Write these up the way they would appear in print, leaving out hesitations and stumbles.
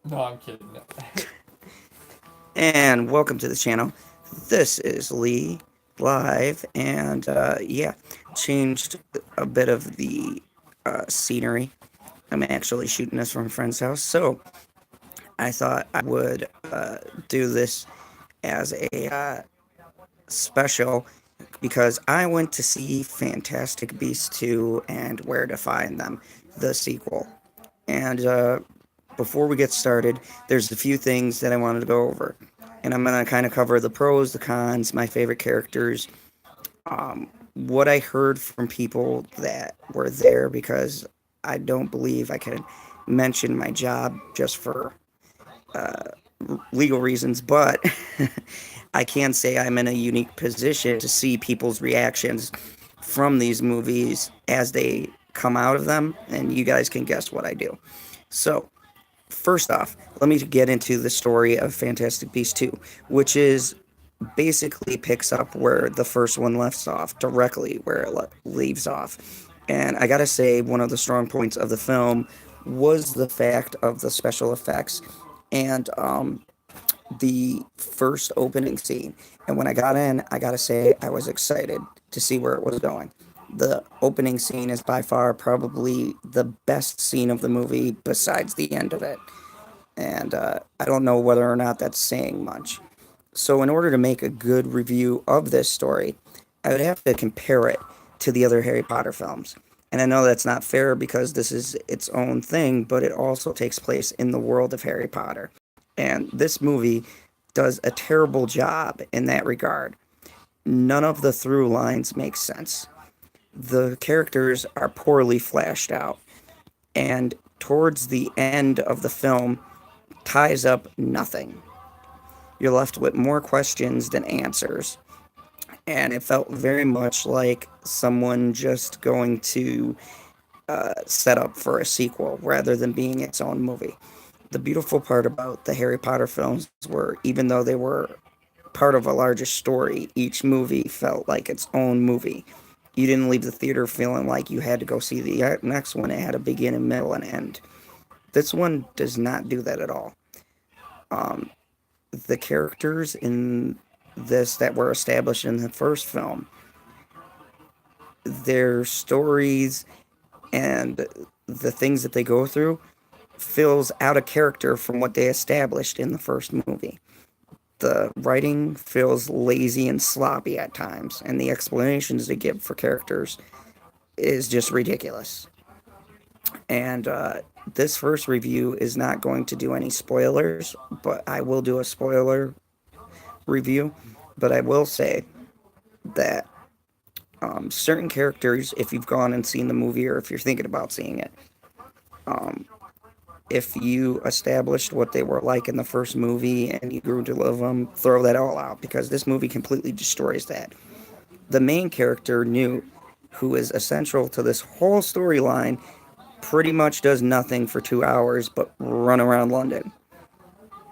No, I'm kidding. And welcome to the channel. This is Lee live, and yeah, changed a bit of the scenery. I'm actually shooting this from a friend's house, so I thought I would do this as a special because I went to see Fantastic Beasts 2 and Where to Find Them, the sequel. And before we get started, there's a few things that I wanted to go over. And I'm going to kind of cover the pros, the cons, my favorite characters, what I heard from people that were there, because I don't believe I can mention my job just for legal reasons, but I can say I'm in a unique position to see people's reactions from these movies as they come out of them, and you guys can guess what I do. So, first off, let me get into the story of Fantastic Beasts 2, which is basically picks up where the first one left off, directly where it leaves off. And I gotta say, one of the strong points of the film was the fact of the special effects and the first opening scene. And when I got in, I gotta say, I was excited to see where it was going. The opening scene is by far probably the best scene of the movie besides the end of it. And I don't know whether or not that's saying much. So, in order to make a good review of this story, I would have to compare it to the other Harry Potter films. And I know that's not fair because this is its own thing, but it also takes place in the world of Harry Potter. And this movie does a terrible job in that regard. None of the through lines make sense. The characters are poorly flashed out. And towards the end of the film, ties up nothing. You're left with more questions than answers. And it felt very much like someone just going to set up for a sequel rather than being its own movie. The beautiful part about the Harry Potter films were, even though they were part of a larger story, each movie felt like its own movie. You didn't leave the theater feeling like you had to go see the next one. It had a beginning, middle, and end. This one does not do that at all. Um, the characters in this that were established in the first film, their stories and the things that they go through feels out of character from what they established in the first movie. The writing feels lazy and sloppy at times, and the explanations they give for characters is just ridiculous. And this first review is not going to do any spoilers, but I will do a spoiler review. But I will say that certain characters, if you've gone and seen the movie or if you're thinking about seeing it, um, if you established what they were like in the first movie and you grew to love them, throw that all out because this movie completely destroys that. The main character, Newt, who is essential to this whole storyline, pretty much does nothing for 2 hours but run around London,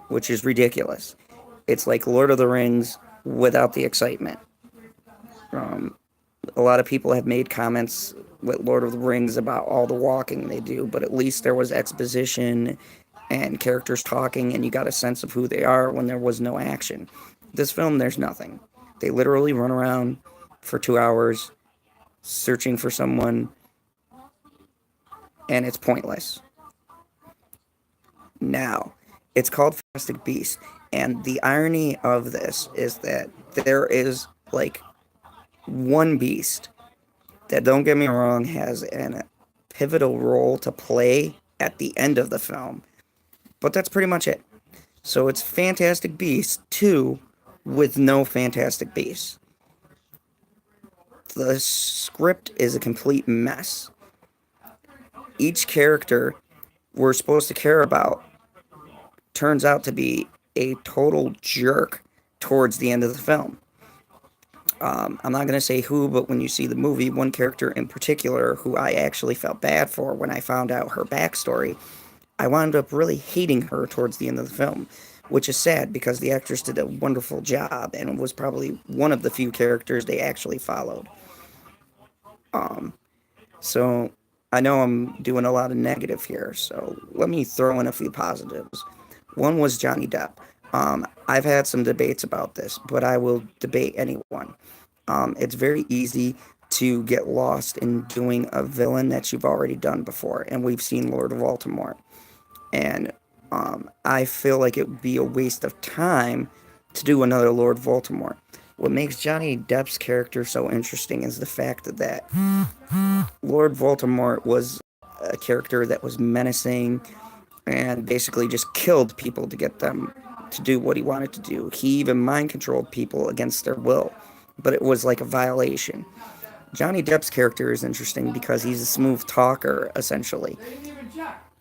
which is ridiculous. It's like Lord of the Rings without the excitement. Um, a lot of people have made comments with Lord of the Rings about all the walking they do, but at least there was exposition and characters talking, and you got a sense of who they are when there was no action. This film, there's nothing. They literally run around for 2 hours searching for someone, and it's pointless. Now, it's called Fantastic Beasts, and the irony of this is that there is like one beast that, don't get me wrong, has a pivotal role to play at the end of the film, but that's pretty much it. So it's Fantastic Beasts 2 with no Fantastic Beasts. The script is a complete mess. Each character we're supposed to care about turns out to be a total jerk towards the end of the film. I'm not going to say who, but when you see the movie, one character in particular who I actually felt bad for when I found out her backstory, I wound up really hating her towards the end of the film, which is sad because the actress did a wonderful job and was probably one of the few characters they actually followed. Um, so I know I'm doing a lot of negative here, so let me throw in a few positives. One was Johnny Depp. I've had some debates about this, but I will debate anyone. It's very easy to get lost in doing a villain that you've already done before, and we've seen Lord Voldemort. And I feel like it would be a waste of time to do another Lord Voldemort. What makes Johnny Depp's character so interesting is the fact that Lord Voldemort was a character that was menacing and basically just killed people to get them to do what he wanted to do. He even mind controlled people against their will, but it was like a violation. Johnny Depp's character is interesting because he's a smooth talker, essentially.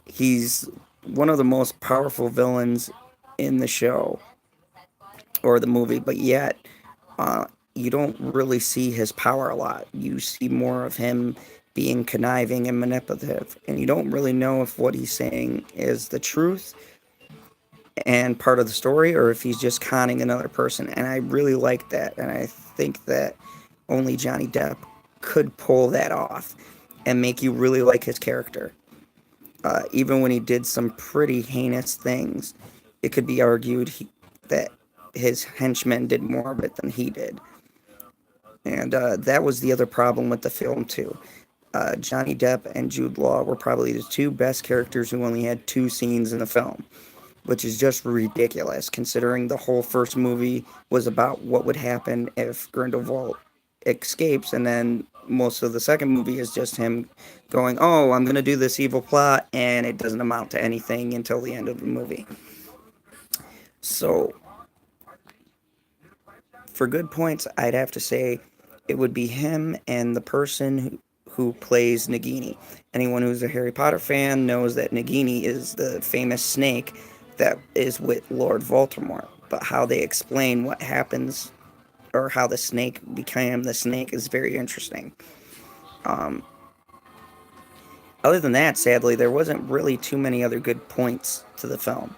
He's one of the most powerful villains in the show or the movie, but yet uh, you don't really see his power a lot. You see more of him being conniving and manipulative, and you don't really know if what he's saying is the truth and part of the story or if he's just conning another person. And I really like that, and I think that only Johnny Depp could pull that off and make you really like his character. Even when he did some pretty heinous things, it could be argued that his henchmen did more of it than he did. And that was the other problem with the film, too. Johnny Depp and Jude Law were probably the two best characters who only had two scenes in the film, which is just ridiculous considering the whole first movie was about what would happen if Grindelwald escapes, and then most of the second movie is just him going, "Oh, I'm gonna do this evil plot," and it doesn't amount to anything until the end of the movie. So, for good points, I'd have to say it would be him and the person who plays Nagini. Anyone who's a Harry Potter fan knows that Nagini is the famous snake that is with Lord Voldemort. But how they explain what happens or how the snake became the snake is very interesting. Um, Other than that, sadly, there wasn't really too many other good points to the film.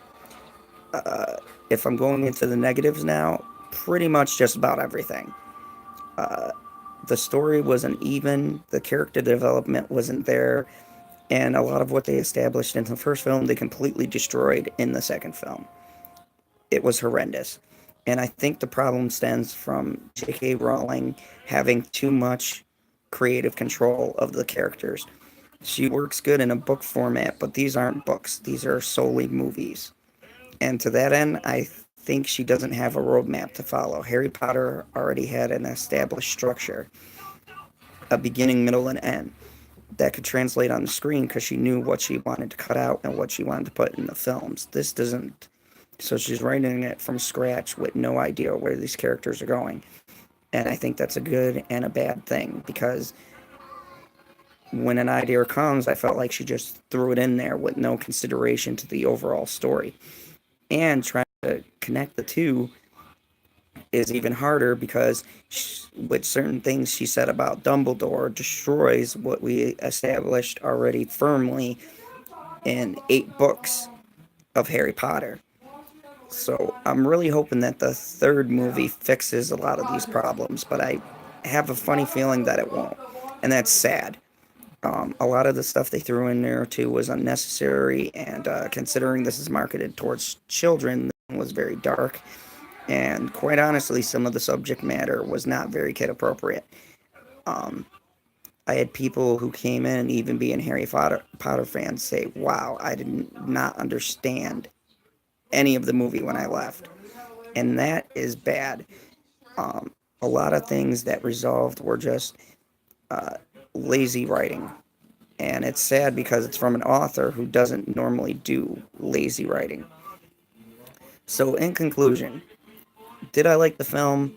Uh, if I'm going into the negatives now, pretty much just about everything. Uh, the story wasn't even, the character development wasn't there, and a lot of what they established in the first film, they completely destroyed in the second film. It was horrendous. And I think the problem stems from J.K. Rowling having too much creative control of the characters. She works good in a book format, but these aren't books, these are solely movies. And to that end, I think she doesn't have a roadmap to follow. Harry Potter already had an established structure, a beginning, middle, and end that could translate on the screen because she knew what she wanted to cut out and what she wanted to put in the films. This doesn't. So she's writing it from scratch with no idea where these characters are going. And I think that's a good and a bad thing because when an idea comes, I felt like she just threw it in there with no consideration to the overall story. And trying to connect the two is even harder because with certain things she said about Dumbledore destroys what we established already firmly in 8 books of Harry Potter. So I'm really hoping that the third movie fixes a lot of these problems, but I have a funny feeling that it won't, and that's sad. A lot of the stuff they threw in there too was unnecessary, and considering this is marketed towards children, it was very dark. And quite honestly, some of the subject matter was not very kid appropriate. Um, I had people who came in, even being Potter fans, say, "Wow, I did not understand any of the movie when I left," and that is bad. Um, a lot of things that resolved were just uh, lazy writing, and it's sad because it's from an author who doesn't normally do lazy writing. So, in conclusion, did I like the film?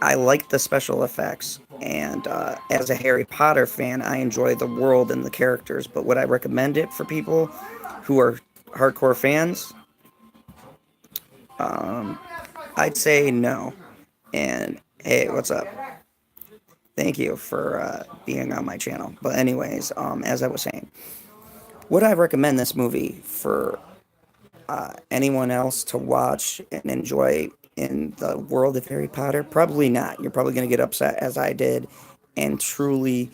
I liked the special effects, and as a Harry Potter fan, I enjoy the world and the characters. But would I recommend it for people who are hardcore fans? Um, I'd say no. And hey, what's up? Thank you for being on my channel. But anyways, as I was saying, would I recommend this movie for anyone else to watch and enjoy in the world of Harry Potter? Probably not. You're probably going to get upset as I did and truly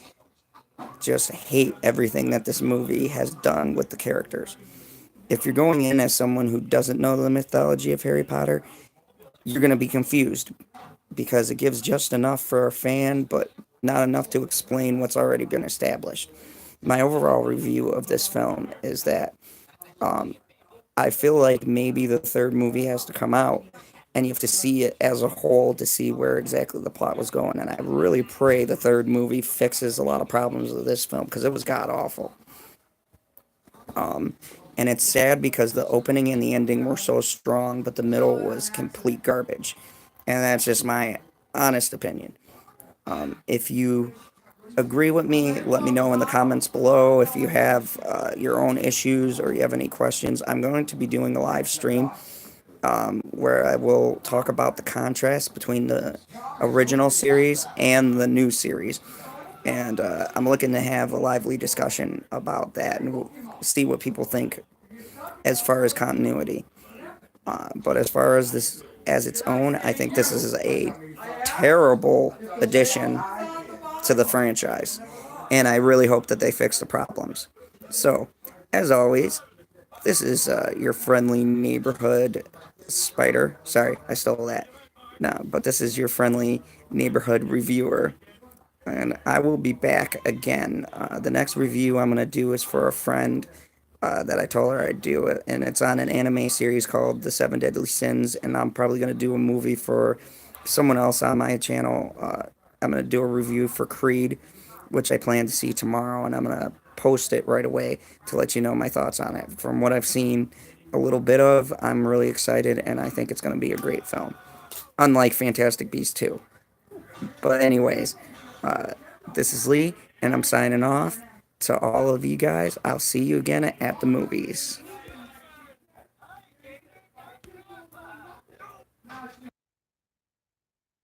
just hate everything that this movie has done with the characters. if you're going in as someone who doesn't know the mythology of Harry Potter, you're going to be confused because it gives just enough for a fan, but not enough to explain what's already been established. My overall review of this film is that I feel like maybe the third movie has to come out and you have to see it as a whole to see where exactly the plot was going. And I really pray the third movie fixes a lot of problems with this film because it was god awful. And it's sad because the opening and the ending were so strong, but the middle was complete garbage. And that's just my honest opinion. If you agree with me, let me know in the comments below. If you have your own issues or you have any questions, I'm going to be doing a live stream where I will talk about the contrast between the original series and the new series. And I'm looking to have a lively discussion about that and we'll see what people think as far as continuity. But as far as this as its own, I think this is a terrible addition to the franchise. And I really hope that they fix the problems. So, as always, this is your friendly neighborhood spider. Sorry, I stole that. No, but this is your friendly neighborhood reviewer. And I will be back again. The next review I'm going to do is for a friend that I told her I'd do it. And it's on an anime series called The Seven Deadly Sins. And I'm probably going to do a movie for someone else on my channel. I'm going to do a review for Creed, which I plan to see tomorrow. And I'm going to post it right away to let you know my thoughts on it. From what I've seen a little bit of, I'm really excited. And I think it's going to be a great film. Unlike Fantastic Beasts 2. But anyways, uh, this is Lee, and I'm signing off. To all of you guys, I'll see you again at the movies.